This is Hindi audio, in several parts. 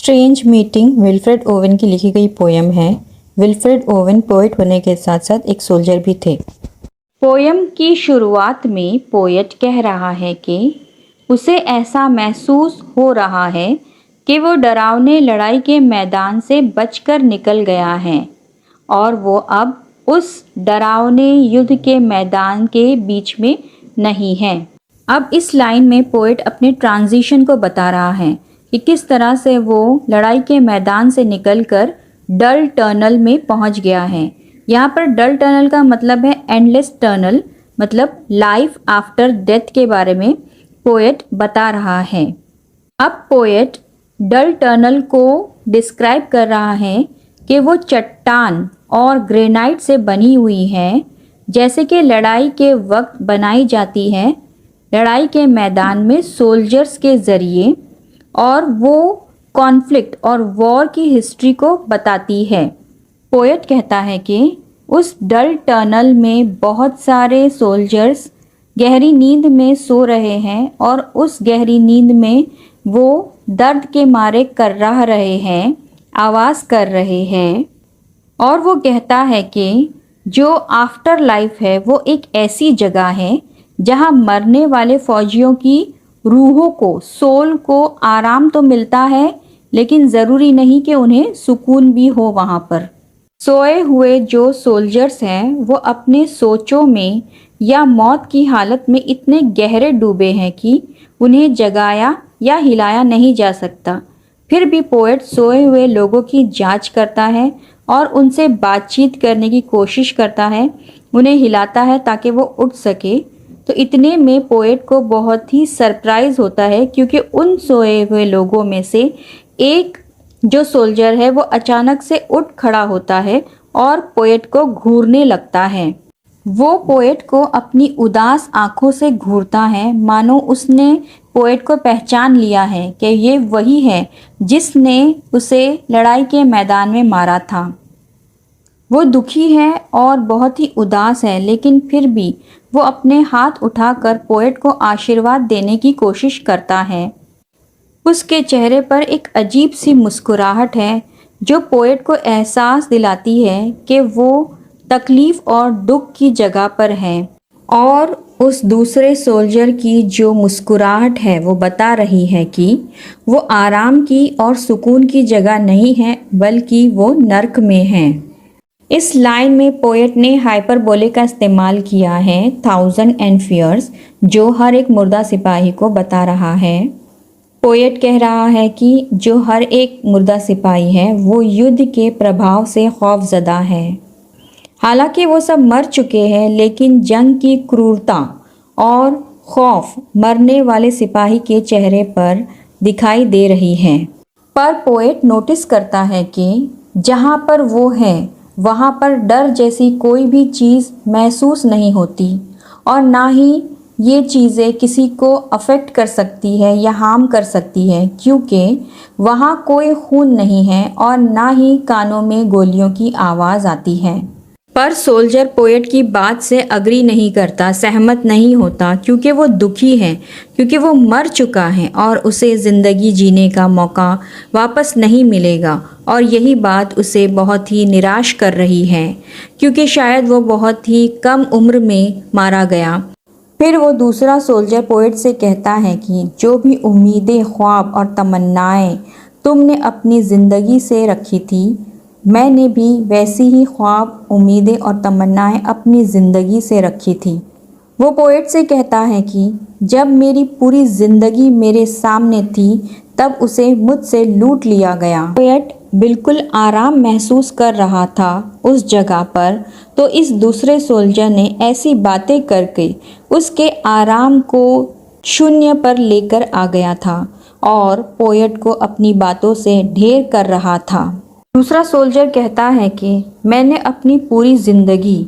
स्ट्रेंज मीटिंग विल्फ्रेड ओवन की लिखी गई पोयम है। विल्फ्रेड ओवन पोएट होने के साथ साथ एक सोल्जर भी थे। पोयम की शुरुआत में पोएट कह रहा है कि उसे ऐसा महसूस हो रहा है कि वो डरावने लड़ाई के मैदान से बचकर निकल गया है और वो अब उस डरावने युद्ध के मैदान के बीच में नहीं है। अब इस लाइन में पोएट अपने ट्रांजिशन को बता रहा है कि किस तरह से वो लड़ाई के मैदान से निकलकर डल टनल में पहुंच गया है। यहाँ पर डल टनल का मतलब है एंडलेस टनल, मतलब लाइफ आफ्टर डेथ के बारे में पोएट बता रहा है। अब पोएट डल टनल को डिस्क्राइब कर रहा है कि वो चट्टान और ग्रेनाइट से बनी हुई है, जैसे कि लड़ाई के वक्त बनाई जाती है लड़ाई के मैदान में सोल्जर्स के ज़रिए, और वो कॉन्फ्लिक्ट और वॉर की हिस्ट्री को बताती है। पोएट कहता है कि उस डल टनल में बहुत सारे सोल्जर्स गहरी नींद में सो रहे हैं और उस गहरी नींद में वो दर्द के मारे कर्राह रहे हैं, आवाज़ कर रहे हैं। और वो कहता है कि जो आफ्टर लाइफ है वो एक ऐसी जगह है जहाँ मरने वाले फौजियों की रूहों को, सोल को आराम तो मिलता है, लेकिन ज़रूरी नहीं कि उन्हें सुकून भी हो वहाँ पर। सोए हुए जो सोल्जर्स हैं वो अपने सोचों में या मौत की हालत में इतने गहरे डूबे हैं कि उन्हें जगाया या हिलाया नहीं जा सकता। फिर भी पोएट सोए हुए लोगों की जांच करता है और उनसे बातचीत करने की कोशिश करता है, उन्हें हिलाता है ताकि वो उठ सके। तो इतने में पोएट को बहुत ही सरप्राइज़ होता है, क्योंकि उन सोए हुए लोगों में से एक जो सोल्जर है वो अचानक से उठ खड़ा होता है और पोएट को घूरने लगता है। वो पोएट को अपनी उदास आंखों से घूरता है, मानो उसने पोएट को पहचान लिया है कि ये वही है जिसने उसे लड़ाई के मैदान में मारा था। वो दुखी है और बहुत ही उदास है, लेकिन फिर भी वो अपने हाथ उठाकर पोएट को आशीर्वाद देने की कोशिश करता है। उसके चेहरे पर एक अजीब सी मुस्कुराहट है जो पोएट को एहसास दिलाती है कि वो तकलीफ़ और दुख की जगह पर है। और उस दूसरे सोल्जर की जो मुस्कुराहट है वो बता रही है कि वो आराम की और सुकून की जगह नहीं है, बल्कि वो नर्क में है। इस लाइन में पोएट ने हाइपरबोले का इस्तेमाल किया है, 1000 and fears, जो हर एक मुर्दा सिपाही को बता रहा है। पोएट कह रहा है कि जो हर एक मुर्दा सिपाही है वो युद्ध के प्रभाव से खौफजदा है। हालांकि वो सब मर चुके हैं, लेकिन जंग की क्रूरता और खौफ मरने वाले सिपाही के चेहरे पर दिखाई दे रही है। पर पोएट नोटिस करता है कि जहाँ पर वो है वहाँ पर डर जैसी कोई भी चीज़ महसूस नहीं होती, और ना ही ये चीज़ें किसी को अफेक्ट कर सकती है या हार्म कर सकती है, क्योंकि वहाँ कोई खून नहीं है और ना ही कानों में गोलियों की आवाज़ आती है। पर सोल्जर पोएट की बात से अग्री नहीं करता, सहमत नहीं होता, क्योंकि वो दुखी है, क्योंकि वो मर चुका है और उसे ज़िंदगी जीने का मौका वापस नहीं मिलेगा। और यही बात उसे बहुत ही निराश कर रही है, क्योंकि शायद वो बहुत ही कम उम्र में मारा गया। फिर वो दूसरा सोल्जर पोएट से कहता है कि जो भी उम्मीदें, ख्वाब और तमन्नाएं तुमने अपनी ज़िंदगी से रखी थी, मैंने भी वैसी ही ख्वाब, उम्मीदें और तमन्नाएं अपनी ज़िंदगी से रखी थी। वो पोएट से कहता है कि जब मेरी पूरी ज़िंदगी मेरे सामने थी तब उसे मुझसे लूट लिया गया। पोएट बिल्कुल आराम महसूस कर रहा था उस जगह पर, तो इस दूसरे सोल्जर ने ऐसी बातें करके उसके आराम को शून्य पर लेकर आ गया था और पोएट को अपनी बातों से ढेर कर रहा था। दूसरा सोल्जर कहता है कि मैंने अपनी पूरी ज़िंदगी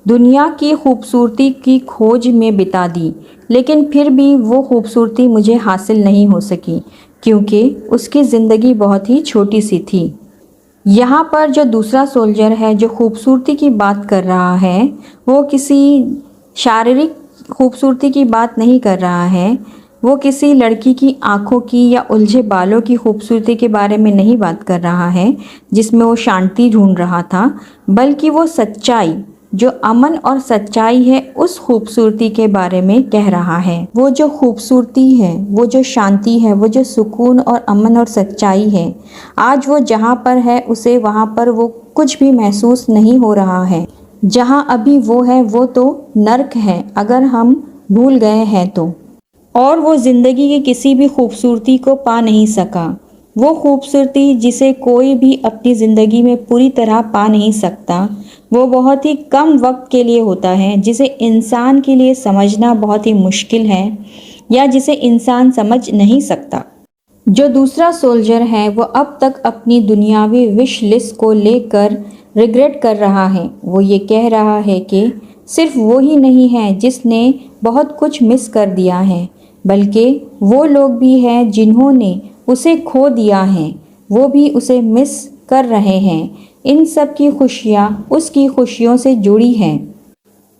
दुनिया की खूबसूरती की खोज में बिता दी, लेकिन फिर भी वो खूबसूरती मुझे हासिल नहीं हो सकी, क्योंकि उसकी ज़िंदगी बहुत ही छोटी सी थी। यहाँ पर जो दूसरा सोल्जर है जो खूबसूरती की बात कर रहा है, वो किसी शारीरिक खूबसूरती की बात नहीं कर रहा है, वो किसी लड़की की आंखों की या उलझे बालों की खूबसूरती के बारे में नहीं बात कर रहा है जिसमें वो शांति ढूंढ रहा था, बल्कि वो सच्चाई, जो अमन और सच्चाई है, उस खूबसूरती के बारे में कह रहा है। वो जो खूबसूरती है, वो जो शांति है, वो जो सुकून और अमन और सच्चाई है, आज वो जहाँ पर है उसे वहाँ पर वो कुछ भी महसूस नहीं हो रहा है। जहाँ अभी वो है वो तो नर्क है अगर हम भूल गए हैं तो। और वो ज़िंदगी की किसी भी खूबसूरती को पा नहीं सका। वो खूबसूरती जिसे कोई भी अपनी ज़िंदगी में पूरी तरह पा नहीं सकता, वो बहुत ही कम वक्त के लिए होता है, जिसे इंसान के लिए समझना बहुत ही मुश्किल है या जिसे इंसान समझ नहीं सकता। जो दूसरा सोल्जर है वो अब तक अपनी दुनियावी विश लिस्ट को लेकर रिग्रेट कर रहा है। वो ये कह रहा है कि सिर्फ वो ही नहीं है जिसने बहुत कुछ मिस कर दिया है, बल्कि वो लोग भी हैं जिन्होंने उसे खो दिया है, वो भी उसे मिस कर रहे हैं। इन सब की खुशियाँ उसकी खुशियों से जुड़ी हैं।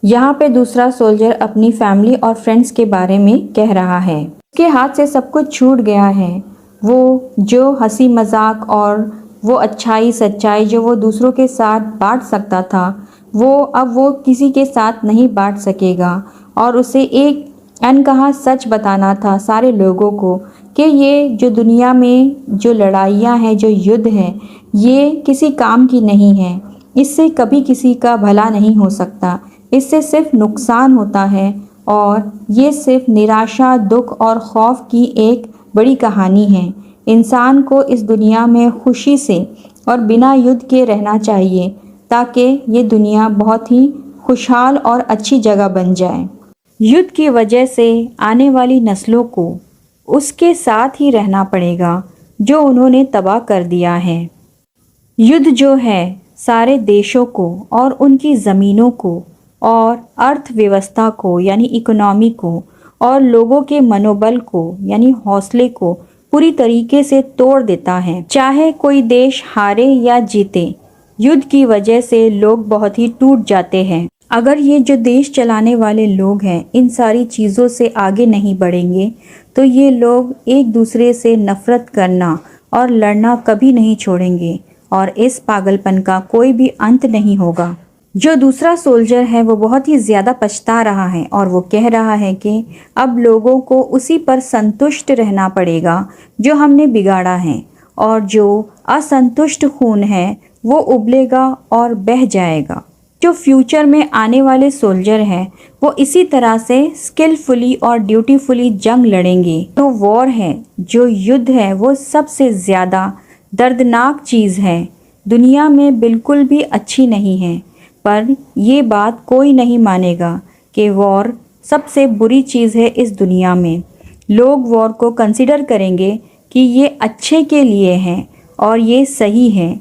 यहाँ पे दूसरा सोल्जर अपनी फैमिली और फ्रेंड्स के बारे में कह रहा है। उसके हाथ से सब कुछ छूट गया है। वो जो हंसी मजाक और वो अच्छाई सच्चाई जो वो दूसरों के साथ बांट सकता था, वो किसी के साथ नहीं बांट सकेगा। और उसे एक अनकहा सच बताना था सारे लोगों को कि ये जो दुनिया में जो लड़ाइयाँ हैं, जो युद्ध हैं, ये किसी काम की नहीं है। इससे कभी किसी का भला नहीं हो सकता। इससे सिर्फ नुकसान होता है और ये सिर्फ निराशा, दुख और खौफ की एक बड़ी कहानी है। इंसान को इस दुनिया में खुशी से और बिना युद्ध के रहना चाहिए ताकि ये दुनिया बहुत ही खुशहाल और अच्छी जगह बन जाए। युद्ध की वजह से आने वाली नस्लों को उसके साथ ही रहना पड़ेगा जो उन्होंने तबाह कर दिया है। युद्ध जो है सारे देशों को और उनकी ज़मीनों को और अर्थव्यवस्था को यानी इकोनॉमी को और लोगों के मनोबल को यानी हौसले को पूरी तरीके से तोड़ देता है। चाहे कोई देश हारे या जीते, युद्ध की वजह से लोग बहुत ही टूट जाते हैं। अगर ये जो देश चलाने वाले लोग हैं इन सारी चीज़ों से आगे नहीं बढ़ेंगे तो ये लोग एक दूसरे से नफ़रत करना और लड़ना कभी नहीं छोड़ेंगे और इस पागलपन का कोई भी अंत नहीं होगा। जो दूसरा सोल्जर है वो बहुत ही ज़्यादा पछता रहा है और वो कह रहा है कि अब लोगों को उसी पर संतुष्ट रहना पड़ेगा जो हमने बिगाड़ा है, और जो असंतुष्ट खून है वो उबलेगा और बह जाएगा। जो फ्यूचर में आने वाले सोल्जर हैं वो इसी तरह से स्किलफुली और ड्यूटीफुली जंग लड़ेंगे। तो वॉर है, जो युद्ध है, वो सबसे ज़्यादा दर्दनाक चीज़ है, दुनिया में बिल्कुल भी अच्छी नहीं है। पर ये बात कोई नहीं मानेगा कि वॉर सबसे बुरी चीज़ है इस दुनिया में। लोग वॉर को कंसिडर करेंगे कि ये अच्छे के लिए है और ये सही है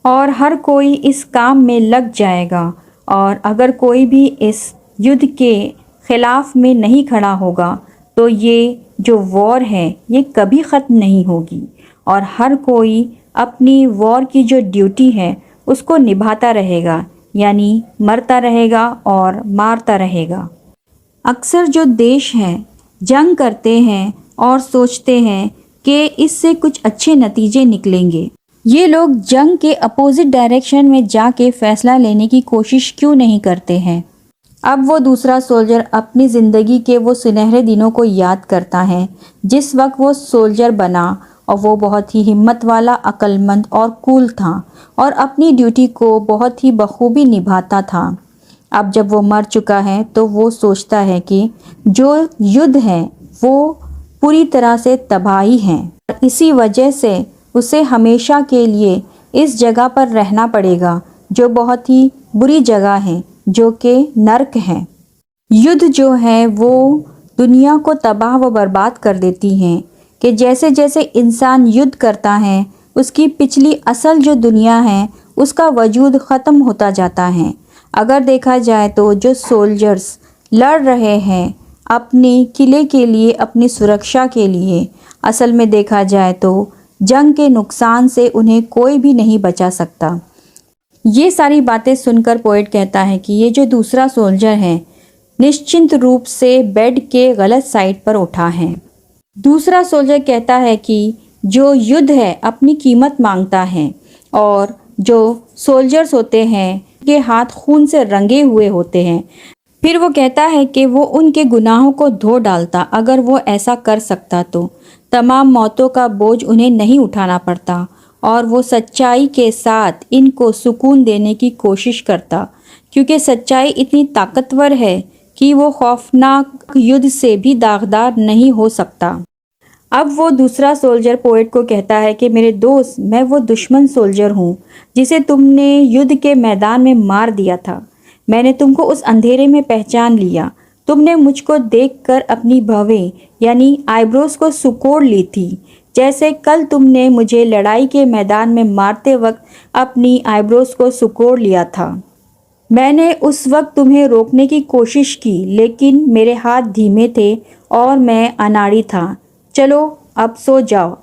और हर कोई इस काम में लग जाएगा। और अगर कोई भी इस युद्ध के खिलाफ में नहीं खड़ा होगा तो ये जो वॉर है ये कभी ख़त्म नहीं होगी और हर कोई अपनी वॉर की जो ड्यूटी है उसको निभाता रहेगा, यानी मरता रहेगा और मारता रहेगा। अक्सर जो देश हैं जंग करते हैं और सोचते हैं कि इससे कुछ अच्छे नतीजे निकलेंगे। ये लोग जंग के अपोजिट डायरेक्शन में जाके फैसला लेने की कोशिश क्यों नहीं करते हैं? अब वो दूसरा सोल्जर अपनी ज़िंदगी के वो सुनहरे दिनों को याद करता है जिस वक्त वो सोल्जर बना और वो बहुत ही हिम्मत वाला, अक्लमंद और कूल था और अपनी ड्यूटी को बहुत ही बखूबी निभाता था। अब जब वो मर चुका है तो वो सोचता है कि जो युद्ध है वो पूरी तरह से तबाही है। इसी वजह से उसे हमेशा के लिए इस जगह पर रहना पड़ेगा जो बहुत ही बुरी जगह है, जो कि नर्क है। युद्ध जो है वो दुनिया को तबाह व बर्बाद कर देती हैं कि जैसे जैसे इंसान युद्ध करता है उसकी पिछली असल जो दुनिया है उसका वजूद ख़त्म होता जाता है। अगर देखा जाए तो जो सोल्जर्स लड़ रहे हैं अपने किले के लिए, अपनी सुरक्षा के लिए, असल में देखा जाए तो जंग के नुकसान से उन्हें कोई भी नहीं बचा सकता। ये सारी बातें सुनकर पोएट कहता है कि ये जो दूसरा सोल्जर है निश्चिंत रूप से बेड के गलत साइड पर उठा है। दूसरा सोल्जर कहता है कि जो युद्ध है अपनी कीमत मांगता है और जो सोल्जर्स होते हैं के हाथ खून से रंगे हुए होते हैं। फिर वो कहता है कि वो उनके गुनाहों को धो डालता अगर वो ऐसा कर सकता तो तमाम मौतों का बोझ उन्हें नहीं उठाना पड़ता और वो सच्चाई के साथ इनको सुकून देने की कोशिश करता क्योंकि सच्चाई इतनी ताकतवर है कि वो खौफनाक युद्ध से भी दागदार नहीं हो सकता। अब वो दूसरा सोल्जर पोएट को कहता है कि मेरे दोस्त, मैं वो दुश्मन सोल्जर हूँ जिसे तुमने युद्ध के मैदान में मार दिया था। मैंने तुमको उस अंधेरे में पहचान लिया। तुमने मुझको देखकर अपनी भवें यानी आईब्रोज को सुकोड़ ली थी, जैसे कल तुमने मुझे लड़ाई के मैदान में मारते वक्त अपनी आईब्रोज को सुकोड़ लिया था। मैंने उस वक्त तुम्हें रोकने की कोशिश की लेकिन मेरे हाथ धीमे थे और मैं अनाड़ी था। चलो अब सो जाओ।